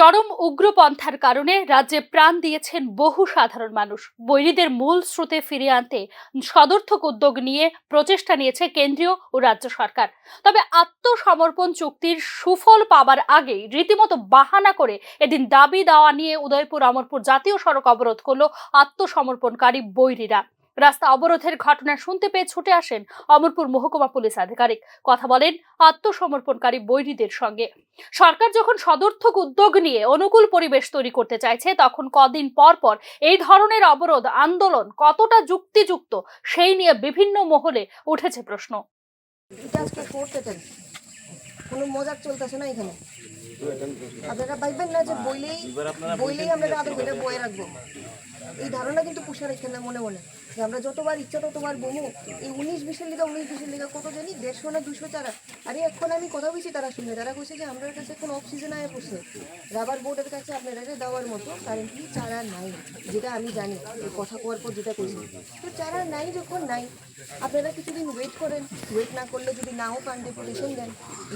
চরম উগ্রপন্থার কারণে রাজ্যে প্রাণ দিয়েছেন বহু সাধারণ মানুষ। বৈরীদের মূল স্রোতে ফিরিয়ে আনতে সদর্থক উদ্যোগ নিয়ে প্রচেষ্টা নিয়েছে কেন্দ্রীয় ও রাজ্য সরকার। তবে আত্মসমর্পণ চুক্তির সুফল পাবার আগেই রীতিমতো বাহানা করে এদিন দাবি দাওয়া নিয়ে উদয়পুর অমরপুর জাতীয় সড়ক অবরোধ করল আত্মসমর্পণকারী বৈরীরা। রাস্তা অবরোধের ঘটনা শুনতে পেয়ে ছুটে আসেন অমরপুর মহকুমা পুলিশ আধিকারিক। কথা বলেন আত্মসমর্পণকারী বৈরীদের সঙ্গে। সরকার যখন সদর্থক উদ্যোগ নিয়ে অনুকূল পরিবেশ তৈরি করতে চাইছে, তখন কদিন পর পর এই ধরনের অবরোধ আন্দোলন কতটা যুক্তিযুক্ত সেই নিয়ে বিভিন্ন মহলে উঠেছে প্রশ্ন। আজকে করতেছেন কোনো মজাক চলতেছে না এখানে। আপনারা ভাববেন না যে বইলেই আমরা আদর করে বয়ে রাখবো, এই ধারণা কিন্তু পুষে রাখেন না মনে মনে যে আমরা যতবার ইচ্ছা ততবার বমু। এই 19-20-এর লিগা কত জানি 150 না 200 চারা। আরে এখন আমি কথা বলছি, তারা শুনে তারা কইছে যে আমাদের কাছে কোনো অক্সিজেন আয় পড়ছে, রাবার বোর্ডের কাছে আপনারা দেওয়ার মতো কারেন্টলি চারা নাই, যেটা আমি জানি এই কথা কোয়ার পর যেটা কইছি। তো চারা নাই, যখন নাই আপনারা কিছুদিন ওয়েট করেন, ওয়েট না করলে যদি নাও পান ডেপুটেশন দেন,